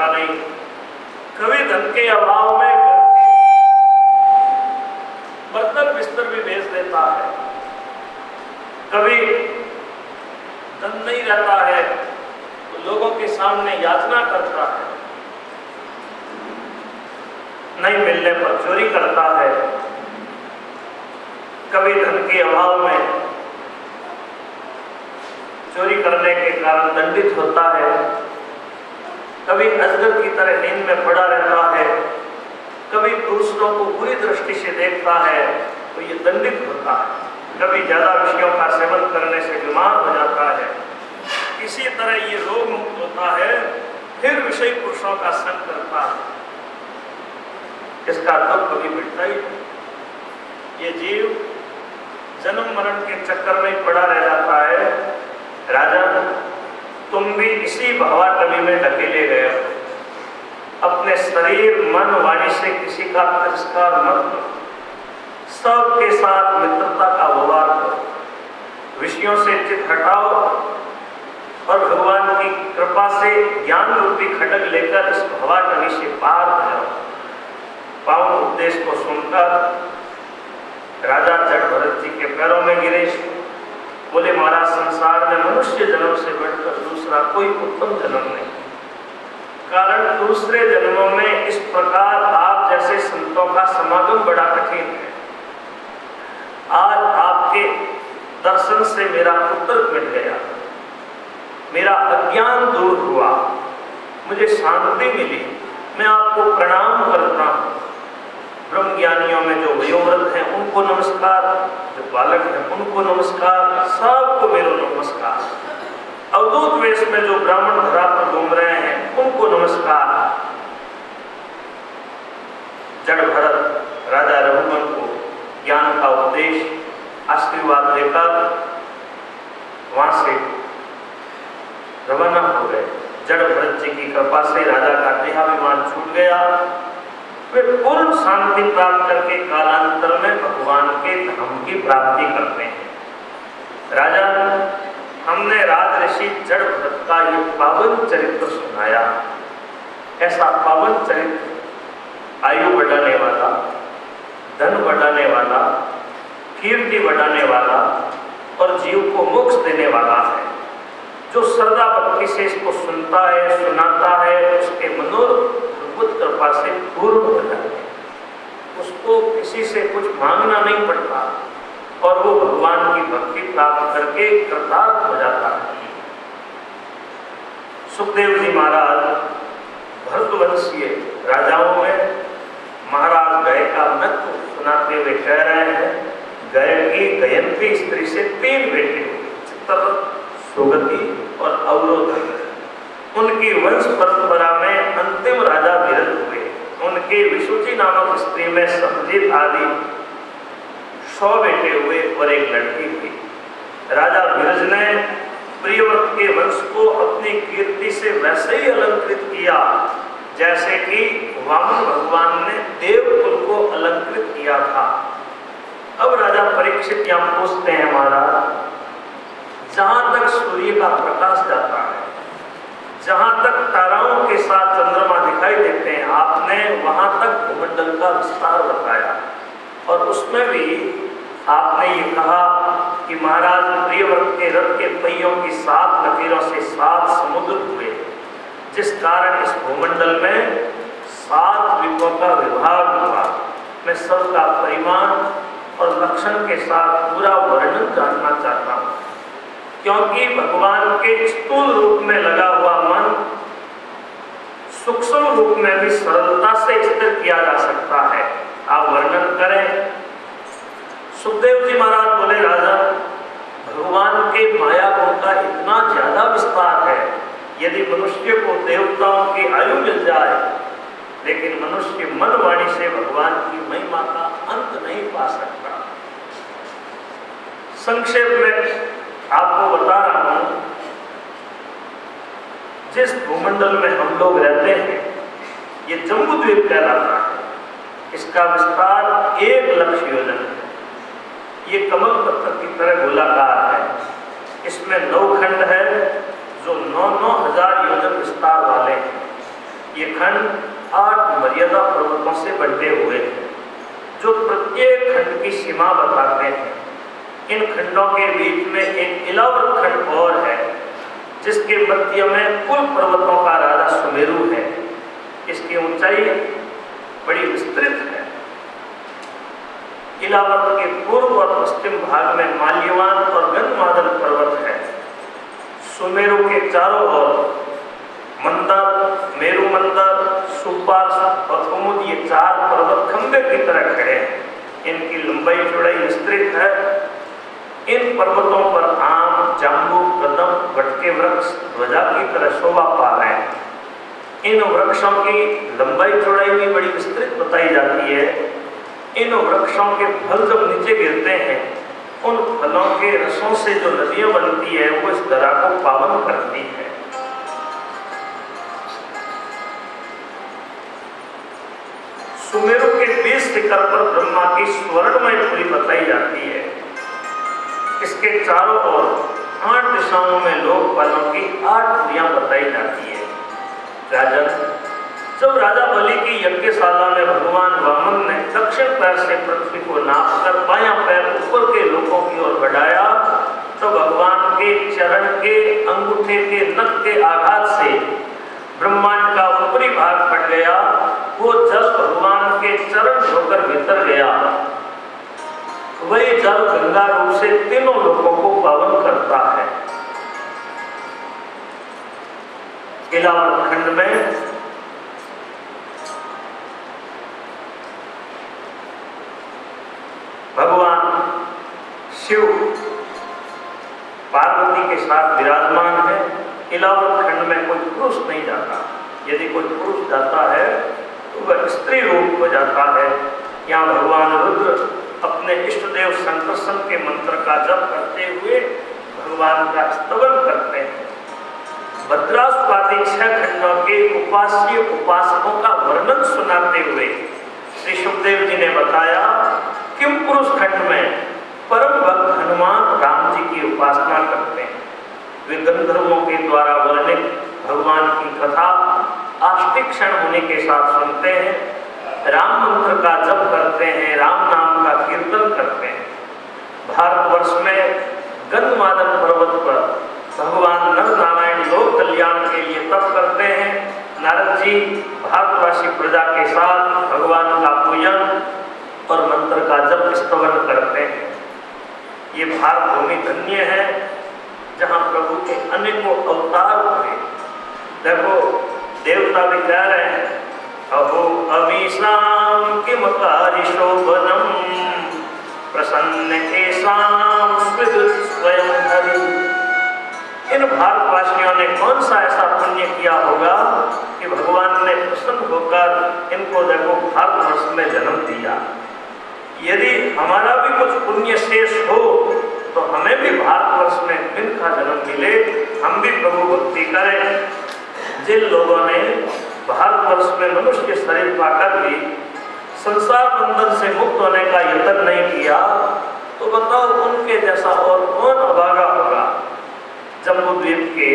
नहीं। कभी धन के अभाव में बर्तन बिस्तर भी बेच देता है। कभी धन नहीं रहता है तो लोगों के सामने याचना करता है, नहीं मिलने पर चोरी करता है। कभी धन के अभाव में चोरी करने के कारण दंडित होता है। कभी अजगर की तरह नींद में पड़ा रहता है। कभी दूसरों को बुरी दृष्टि से देखता है तो ये दंडित होता है। कभी ज्यादा विषयों का सेवन करने से बीमार हो जाता है। इसी तरह ये रोग मुक्त होता है, फिर विषय पुरुषों का संग करता है। इसका दुख कभी मिटता ही नहीं। ये जीव जन्म मरण के चक्कर में पड़ा रह जाता है। राजा, तुम भी इसी भवाटवी में ढकेले गए हो। अपने शरीर मन वाणी से किसी का तिरस्कार मत करो। सबके साथ मित्रता का व्यवहार करो। विषयों से चित हटाओ और भगवान की कृपा से ज्ञान रूपी खड्ग लेकर इस भवाटवी से पार हो जाओ। पावन उपदेश को सुनकर राजा जड़ भरत जी के पैरों में गिरे। बोले, महाराज, संसार में मनुष्य जन्म से बढ़कर दूसरा कोई उत्तम जन्म नहीं। कारण दूसरे जन्मों में इस प्रकार आप जैसे संतों का समागम बड़ा कठिन है। आज आपके दर्शन से मेरा उत्तर मिट गया, मेरा अज्ञान दूर हुआ, मुझे शांति मिली। मैं आपको प्रणाम करता हूँ। ब्रह्म ज्ञानियों में जो वयोवृद्ध हैं उनको नमस्कार, जो बालक हैं उनको नमस्कार, सबको मेरा नमस्कार। अवधूत वेश में जो ब्राह्मण धरा पर घूम रहे हैं उनको नमस्कार। जड़ भरत राजा रघुवन को ज्ञान का उपदेश आशीर्वाद देकर वहां से रवाना हो गए। जड़ भरत जी की कृपा से राजा का देहाभिमान छूट गया। वे पूर्ण शांति प्राप्त करके कालांतर में भगवान के धाम की प्राप्ति करते हैं। राजा, हमने राज ऋषि जड़ भरत का ये पावन चरित्र सुनाया। ऐसा पावन चरित्र आयु बढ़ाने वाला, धन बढ़ाने वाला, कीर्ति बढ़ाने वाला और जीव को मोक्ष देने वाला है। जो श्रद्धा भक्ति से इसको सुनता है, सुनाता है, उसके मनोरथ कृपा से पूर्ण हो जाते हैं। उसको किसी से कुछ मांगना नहीं पड़ता और वो भगवान की भक्ति प्राप्त करके कृतार्थ हो जाता है। सुखदेव जी महाराज भरतवंशीय राजाओं में महाराज गय का महत्व सुनाते हुए कह रहे हैं, गय की गयंती स्त्री से 3 बेटे हुए, चित्ररथ, सुगति और अवरोधन। उनकी वंश परंपरा में अंतिम राजा विरल हुए। उनके विशुचि नामक स्त्री में संजीत आदि 100 बेटे हुए और एक लड़की हुई। राजा विरज ने प्रियव्रत के वंश को अपनी कीर्ति से वैसे ही अलंकृत किया जैसे कि वामन भगवान ने देवकुल को अलंकृत किया था। अब राजा परीक्षित यहाँ पूछते हैं, महाराज, जहां तक सूर्य का प्रकाश जाता है, जहां तक ताराओं के साथ चंद्रमा दिखाई देते हैं, आपने वहां तक भूमंडल का विस्तार बताया और उसमें भी आपने ये कहा कि महाराज प्रियव्रत के रथ के पहियों की 7 लकीरों से 7 समुद्र हुए, जिस कारण इस भूमंडल में 7 द्वीपों का विभाग हुआ। मैं सबका परिमाण और लक्षण के साथ पूरा वर्णन जानना चाहता हूँ, क्योंकि भगवान के स्थूल रूप में लगा हुआ मन सूक्ष्म रूप में भी सरलता से स्थिर किया जा सकता है। आप वर्णन करें। सुखदेव जी महाराज बोले, राजा, भगवान के माया गुण का इतना ज्यादा विस्तार है, यदि मनुष्य को देवताओं की आयु मिल जाए, लेकिन मनुष्य मन वाणी से भगवान की महिमा का अंत नहीं पा सकता। संक्षेप में आपको बता रहा हूं, जिस भूमंडल में हम लोग रहते हैं ये जम्बूद्वीप कहलाता है। इसका विस्तार 1 लाख योजन है। ये कमल पत्थर की तरह गोलाकार है। इसमें 9 खंड है जो 9-9 हजार योजन विस्तार वाले हैं। ये खंड 8 मर्यादा पर्वतों से बंटे हुए हैं, जो प्रत्येक खंड की सीमा बताते हैं। इन खंडों के बीच में एक इलावत खंड और है, जिसके मध्य में कुल पर्वतों का राजा सुमेरु है। इसकी ऊंचाई बड़ी विस्तृत है। इलावत के पूर्व और पश्चिम भाग में माल्यवान और गंधमादन पर्वत है। सुमेरु के चारों ओर मंदर, मेरु मंदर, सुपार्श और कुमुद, ये 4 पर्वत खंबे की तरह खड़े हैं। इनकी लंबाई चौड़ाई विस्तृत है। इन पर्वतों पर आम, जाम्बू, कदम, वटके वृक्ष ध्वजा की तरह शोभा पा रहे हैं। इन वृक्षों की लंबाई चौड़ाई भी बड़ी विस्तृत बताई जाती है। इन वृक्षों के फल जब नीचे गिरते हैं, उन फलों के रसों से जो नदियां बनती है वो इस धरा को पावन करती है। सुमेरु के 20 शिखर पर ब्रह्मा की स्वर्णमय पुरी बताई जाती है। इसके चारों ओर 8 दिशाओं में लोकपालों की 8 पुरियां बताई जाती है। राजन, जब राजा बलि की यज्ञशाला में भगवान वामन ने दक्षिण पैर से पृथ्वी को नापकर बायां पैर ऊपर के लोकों की ओर बढ़ाया, तो भगवान के चरण के अंगूठे के नख के आघात से ब्रह्मांड का ऊपरी भाग फट गया। वो जल भगवान के चरण होकर भीतर गया। वही जल गंगा रूप से तीनों लोकों को पावन करता है। इलावत खंड में भगवान शिव पार्वती के साथ विराजमान है। इलावत खंड में कोई पुरुष नहीं जाता। यदि कोई पुरुष जाता है तो वह स्त्री रूप हो जाता है। यहाँ भगवान रुद्र अपने इष्ट देव संकर्षण के मंत्र का जप करते हुए भगवान का स्तवन करते हैं। भद्रासुरादि 6 खंडों के उपास्य उपासकों का वर्णन सुनाते हुए श्री सुखदेव जी ने बताया, किम पुरुष खंड में परम भक्त हनुमान राम जी की उपासना करते हैं। वे गंधर्वों के द्वारा वर्णित भगवान की कथा आस्तिक क्षण होने के साथ सुनते हैं, राम मंत्र का जप करते हैं, राम नाम का कीर्तन करते हैं। भारतवर्ष में गंधमादन पर्वत पर भगवान नर नारायण लोक कल्याण के लिए तप करते हैं। नारद जी भारतवासी प्रजा के साथ भगवान का पूजन और मंत्र का जप स्तवन करते हैं। ये भारत भूमि धन्य है, जहाँ प्रभु के अनेकों अवतार हुए। देखो, देवता भी कह रहे हैं, अहो अमीशाम किम कारिशोभनम प्रसन्न एसाम स्वयं हरि। इन भारतवासियों ने कौन सा ऐसा पुण्य किया होगा कि भगवान ने प्रसन्न होकर इनको देखो भारतवर्ष में जन्म दिया। यदि हमारा भी कुछ पुण्य शेष हो तो हमें भी भारतवर्ष में इनका जन्म मिले, हम भी प्रभु भक्ति करें। जिन लोगों ने भारतवर्ष में मनुष्य के शरीर पाकर भी संसार बंधन से मुक्त होने का यत्न नहीं किया, तो बताओ उनके जैसा और कौन अभागा होगा। जम्बूद्वीप के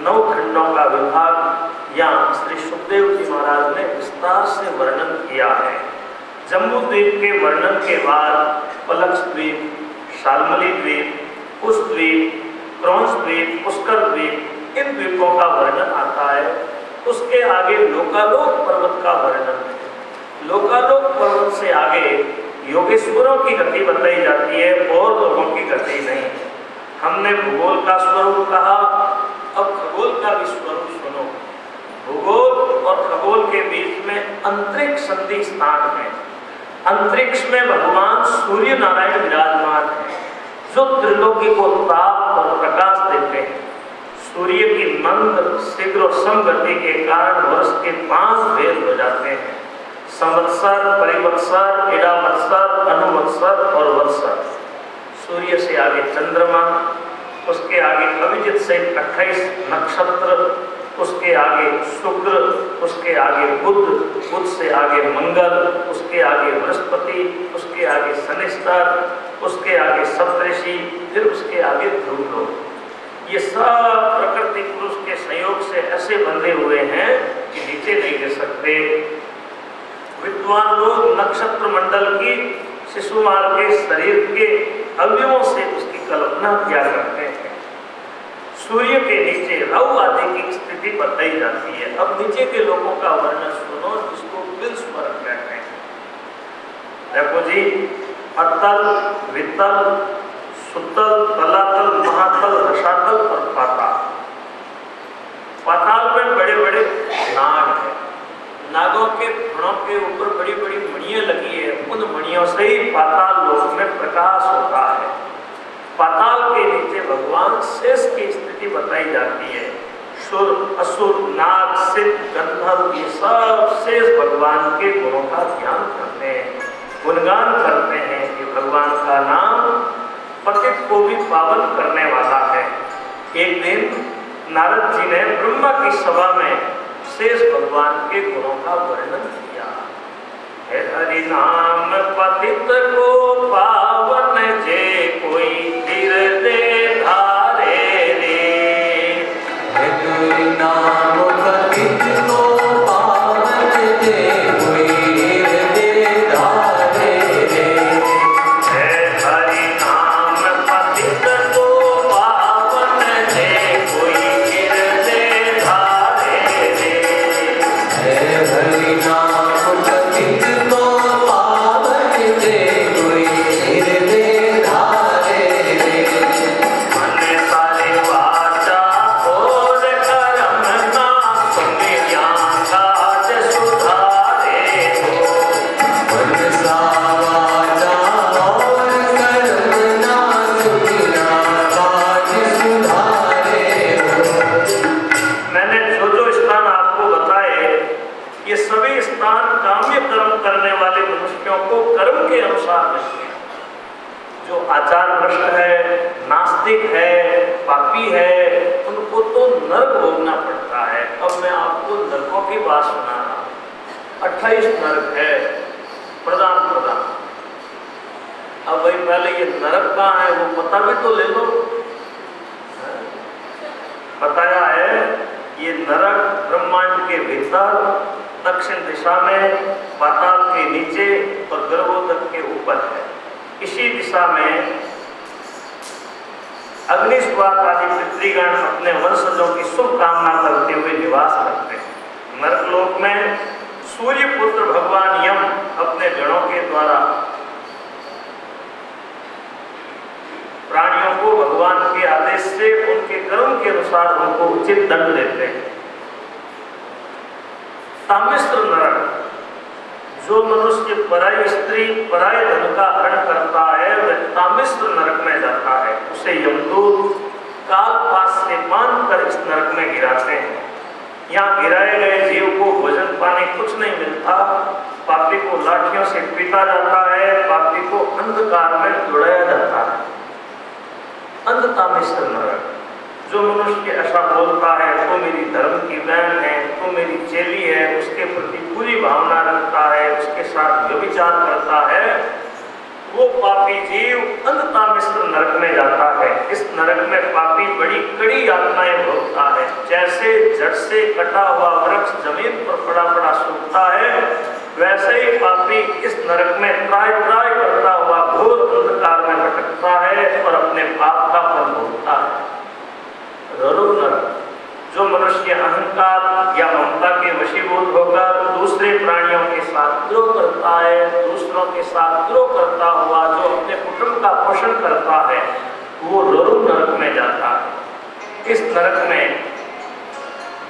9 खंडों का विभाग यहाँ श्री सुखदेव जी महाराज ने विस्तार से वर्णन किया है। जम्बूद्वीप के वर्णन के बाद पलक्ष द्वीप, शाल्मली द्वीप, कुश द्वीप, क्रौंच द्वीप, पुष्कर द्वीप, इन द्वीपों का वर्णन आता है। उसके आगे लोकालोक पर्वत का वर्णन है। लोकालोक पर्वत से आगे योगेश्वरों की गति बताई जाती है और लोगों की गति नहीं। हमने भूगोल का स्वरूप कहा, अब खगोल का भी स्वरूप सुनो। भूगोल और खगोल के बीच में अंतरिक्ष संधि स्थान है। अंतरिक्ष में भगवान सूर्य नारायण विराजमान है, जो त्रिलोकी को ताप और प्रकाश देते हैं। सूर्य की मंद शीघ्र और सम गति के कारण वर्ष के 5 भेद हो जाते हैं, संवत्सर, परिवत्सर, इडावत्सर, अनुवत्सर और वत्सर। सूर्य से आगे चंद्रमा, उसके आगे अभिजित से 28 नक्षत्र, उसके आगे शुक्र, उसके आगे बुध, बुध से आगे मंगल, उसके आगे बृहस्पति, उसके आगे शनिश्चर, उसके आगे सप्तऋषि, फिर उसके आगे ध्रुव लोक। ये सब प्रकृति पुरुष के संयोग से ऐसे बंधे हुए हैं कि नीचे नहीं गिर सकते। विद्वान लोग नक्षत्र मंडल की शिशुमार के शरीर के अवयवों से उसकी कल्पना किया करते हैं। सूर्य के नीचे रव आदि की स्थिति बताई जाती है। अब नीचे के लोगों का वर्णन सुनो, जिसको बिल्स पर कहते हैं। देखो जी, अतल, वितल, सुतल, तलातल, महातल, रसातल और पाताल। पाताल में बड़े बड़े नाग हैं। नागों के फणों के ऊपर बड़ी बड़ी मणियां लगी है। उन मणियों से ही पाताल लोक में प्रकाश होता है। पाताल के नीचे भगवान शेष की स्थिति बताई जाती है। सुर, असुर, नाग, सिद्ध, गंधर्व, ये सब शेष भगवान के गुणों का ध्यान करते हैं, गुणगान करते हैं कि भगवान का नाम पतित को भी पावन करने वाला है। एक दिन नारद जी ने ब्रह्मा की सभा में शेष भगवान के गुणों का वर्णन किया। है हरि नाम पतित को पावन जे कोई हृदय धारे रे। है हरि नाम पतित को पावन जे कोई हृदय धारे रे। है हरि नाम पतित को पावन जे कोई हृदय धारे रे। है हरि नाम पतित को पावन जे कोई हृदय धारे रे। मन सारे वाचा और कर्म ना सुनिया काज सुधारे हो। मन सा वाचा और कर्म ना सुनिया काज सुधारे हो। मैंने जो जो स्थान आपको बताए, ये सभी स्थान काम्य कर्म करने वाले मनुष्यों को कर्म के अनुसार मिलते हैं। जो आचार भ्रष्ट है, नास्तिक है, पापी है, उनको तो नरक भोगना पड़ता है। अब मैं आपको नरकों की बात सुना रहा हूं। 28 नरक है, प्रधान प्रधान। अब भाई पहले ये नरक कहाँ है वो पता भी तो ले लो। बताया है ये नरक ब्रह्मांड के भीतर, दक्षिण दिशा में, पाताल के नीचे और गर्भोदक के ऊपर है। इसी दिशा में अग्निस्वात आदि पितृगण अपने वंशजों की शुभ कामना करते हुए निवास करते हैं। नरकलोक में सूर्य पुत्र भगवान यम अपने गणों के द्वारा प्राणियों को भगवान के आदेश से उनके कर्म के अनुसार उनको उचित दंड देते हैं। तामिश्र नरक, जो मनुष्य पराई स्त्री, पराय धन का हरण करता है, वह तामिश्र नरक में जाता है। उसे यमदूत काल पास से बांध कर इस नरक में गिराते हैं। यहाँ गिराए गए जीव को भोजन पानी कुछ नहीं मिलता। पापी को लाठियों से पीटा जाता है, पापी को अंधकार में दौड़ाया जाता है। अंधतामिश्र नरक, जो मनुष्य ऐसा बोलता है तो मेरी धर्म की बहन है, तो मेरी चेली है, उसके प्रति पूरी भावना रखता है, उसके साथ व्यभिचार करता है, वो पापी जीव अंधतामिश्र नरक में जाता है। इस नरक में पापी बड़ी कड़ी यातनाएं भोगता है। जैसे जड़ से कटा हुआ वृक्ष जमीन पर पड़ा पड़ा सूखता है, वैसे ही पापी इस नरक में त्राय त्राय करता हुआ घोर अंधकार में भटकता है और अपने पाप का फल भोगता है। ररु नरक, जो मनुष्य अहंकार या ममता के वशीभूत होकर दूसरे प्राणियों के साथ द्रोह करता है, दूसरों के साथ द्रोह करता हुआ जो अपने कुटुंब का पोषण करता है, वो ररु नरक में जाता है। इस नरक में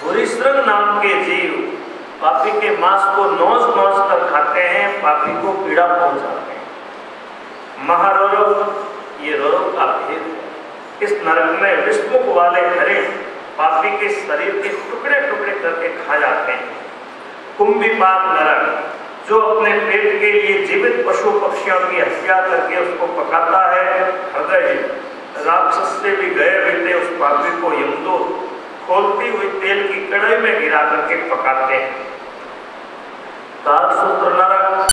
भूरिश्रृंग नाम के जीव पापी के मांस को नोच नोच कर खाते हैं, पापी को पीड़ा पहुंचाते हैं। महारोग, ये रोग का भेद है। इस नरक में विषमुख वाले हरिण पापी के शरीर के टुकड़े टुकड़े करके खा जाते हैं। कुंभीपाक नरक, जो अपने पेट के लिए जीवित पशु पक्षियों की हत्या करके उसको पकाता है। हृदय राक्षस से भी गए बीते उस पापी को यमदूत खोलती हुई तेल की कड़ाई में गिरा करके पकाते हैं। कालसूत्र नरक,